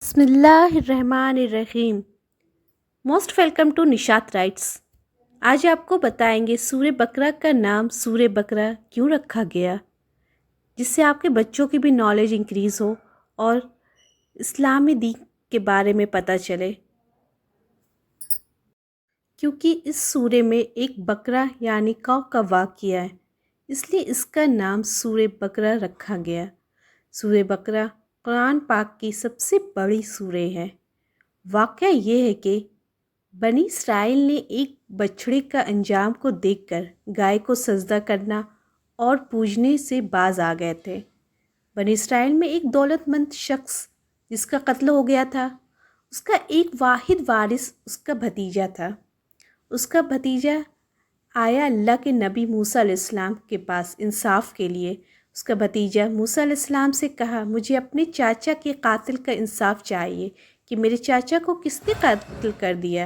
بسم اللہ الرحمن الرحیم۔ Most welcome to Nishat writes. آج آپ کو بتائیں گے سورہ بقرہ کا نام سورہ بقرہ کیوں رکھا گیا، جس سے آپ کے بچوں کی بھی نالج انکریز ہو اور اسلامی دین کے بارے میں پتہ چلے۔ کیونکہ اس سورہ میں ایک بقرہ یعنی کاؤ کا واقعہ ہے، اس لیے اس کا نام سورہ بقرہ رکھا گیا۔ سورہ بقرہ قرآن پاک کی سب سے بڑی سورہ ہے۔ واقعہ یہ ہے کہ بنی اسرائیل نے ایک بچھڑے کا انجام کو دیکھ کر گائے کو سجدہ کرنا اور پوجنے سے باز آ گئے تھے۔ بنی اسرائیل میں ایک دولت مند شخص جس کا قتل ہو گیا تھا، اس کا ایک واحد وارث اس کا بھتیجا تھا۔ اس کا بھتیجا آیا اللہ کے نبی موسیٰ علیہ السلام کے پاس انصاف کے لیے۔ اس کا بھتیجا موسیٰ علیہ السلام سے کہا، مجھے اپنے چاچا کے قاتل کا انصاف چاہیے کہ میرے چاچا کو کس نے قتل کر دیا۔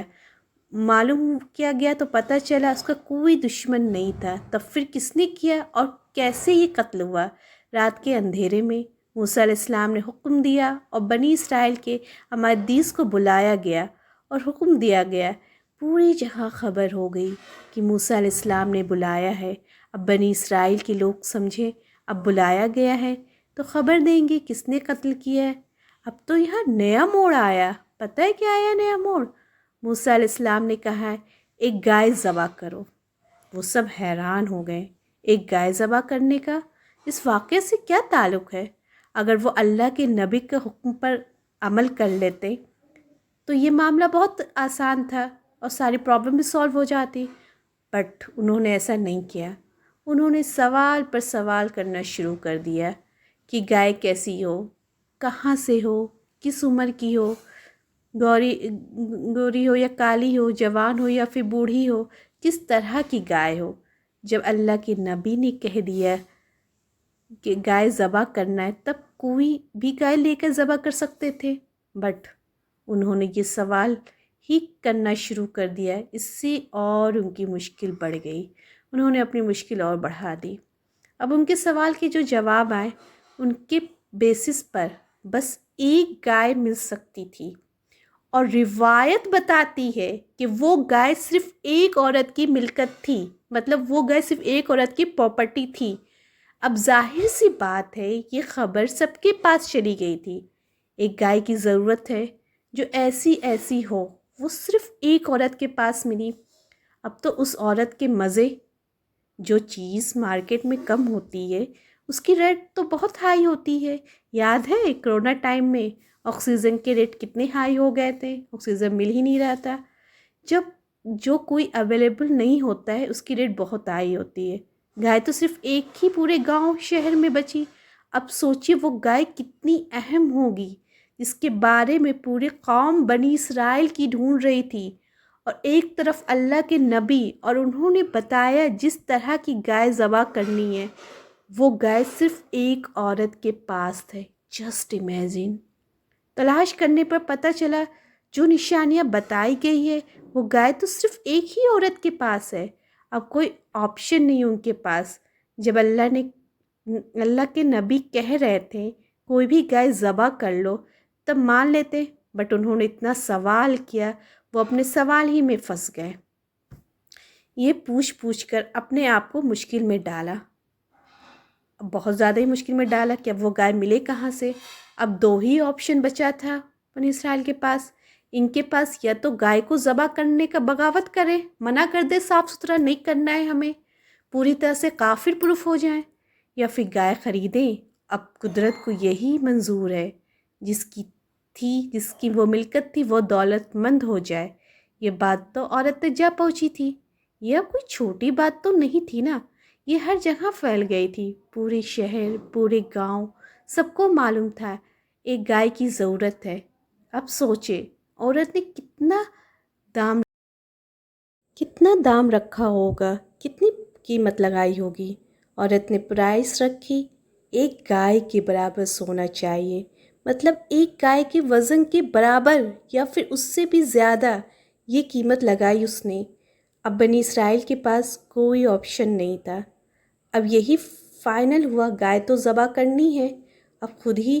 معلوم کیا گیا تو پتہ چلا اس کا کوئی دشمن نہیں تھا۔ تب پھر کس نے کیا اور کیسے یہ قتل ہوا؟ رات کے اندھیرے میں موسیٰ علیہ السلام نے حکم دیا اور بنی اسرائیل کے عمادیس کو بلایا گیا اور حکم دیا گیا۔ پوری جہاں خبر ہو گئی کہ موسیٰ علیہ السلام نے بلایا ہے۔ اب بنی اسرائیل کے لوگ سمجھے اب بلایا گیا ہے تو خبر دیں گے کس نے قتل کیا ہے۔ اب تو یہاں نیا موڑ آیا۔ پتہ ہے کیا آیا نیا موڑ؟ موسیٰ علیہ السلام نے کہا ہے ایک گائے ذبح کرو۔ وہ سب حیران ہو گئے، ایک گائے ذبح کرنے کا اس واقعے سے کیا تعلق ہے؟ اگر وہ اللہ کے نبی کے حکم پر عمل کر لیتے تو یہ معاملہ بہت آسان تھا اور ساری پرابلم بھی سالو ہو جاتی، بٹ انہوں نے ایسا نہیں کیا۔ انہوں نے سوال پر سوال کرنا شروع کر دیا کہ گائے کیسی ہو، کہاں سے ہو، کس عمر کی ہو، گوری ہو یا کالی ہو، جوان ہو یا پھر بوڑھی ہو، کس طرح کی گائے ہو۔ جب اللہ کے نبی نے کہہ دیا کہ گائے ذبح کرنا ہے تب کوئی بھی گائے لے کر ذبح کر سکتے تھے، بٹ انہوں نے یہ سوال ہی کرنا شروع کر دیا۔ اس سے اور ان کی مشکل بڑھ گئی، انہوں نے اپنی مشکل اور بڑھا دی۔ اب ان کے سوال کے جو جواب آئے ان کے بیسس پر بس ایک گائے مل سکتی تھی، اور روایت بتاتی ہے کہ وہ گائے صرف ایک عورت کی ملکت تھی، مطلب وہ گائے صرف ایک عورت کی پراپرٹی تھی۔ اب ظاہر سی بات ہے یہ خبر سب کے پاس چلی گئی تھی۔ ایک گائے کی ضرورت ہے جو ایسی ہو، وہ صرف ایک عورت کے پاس ملی۔ اب تو اس عورت کے مزے، جو چیز مارکیٹ میں کم ہوتی ہے اس کی ریٹ تو بہت ہائی ہوتی ہے۔ یاد ہے کرونا ٹائم میں آکسیجن کے ریٹ کتنے ہائی ہو گئے تھے، آکسیجن مل ہی نہیں رہا تھا۔ جب جو کوئی اویلیبل نہیں ہوتا ہے اس کی ریٹ بہت ہائی ہوتی ہے۔ گائے تو صرف ایک ہی پورے گاؤں شہر میں بچی۔ اب سوچیے وہ گائے کتنی اہم ہوگی جس کے بارے میں پورے قوم بنی اسرائیل کی ڈھونڈ رہی تھی، اور ایک طرف اللہ کے نبی اور انہوں نے بتایا جس طرح کی گائے ذبح کرنی ہے، وہ گائے صرف ایک عورت کے پاس تھے۔ Just imagine. تلاش کرنے پر پتہ چلا جو نشانیاں بتائی گئی ہے وہ گائے تو صرف ایک ہی عورت کے پاس ہے۔ اب کوئی آپشن نہیں ان کے پاس۔ جب اللہ کے نبی کہہ رہے تھے کوئی بھی گائے ذبح کر لو تب مان لیتے، بٹ انہوں نے اتنا سوال کیا، وہ اپنے سوال ہی میں پھنس گئے۔ یہ پوچھ کر اپنے آپ کو مشکل میں ڈالا، بہت زیادہ ہی مشکل میں ڈالا کہ اب وہ گائے ملے کہاں سے۔ اب دو ہی آپشن بچا تھا بنی اسرائیل کے پاس۔ ان کے پاس یا تو گائے کو ذبح کرنے کا بغاوت کرے، منع کر دے صاف ستھرا نہیں کرنا ہے ہمیں، پوری طرح سے کافر پروف ہو جائیں، یا پھر گائے خریدیں۔ اب قدرت کو یہی منظور ہے جس کی وہ ملکت تھی وہ دولت مند ہو جائے۔ یہ بات تو عورت تک جا پہنچی تھی، یہ اب کوئی چھوٹی بات تو نہیں تھی نا، یہ ہر جگہ پھیل گئی تھی، پورے شہر پورے گاؤں سب کو معلوم تھا ایک گائے کی ضرورت ہے۔ اب سوچے عورت نے کتنا دام رکھا ہوگا، کتنی قیمت لگائی ہوگی۔ عورت نے پرائس رکھی ایک گائے کے برابر سونا چاہیے، مطلب ایک گائے کے وزن کے برابر یا پھر اس سے بھی زیادہ یہ قیمت لگائی اس نے۔ اب بنی اسرائیل کے پاس کوئی آپشن نہیں تھا، اب یہی فائنل ہوا، گائے تو ذبح کرنی ہے۔ اب خود ہی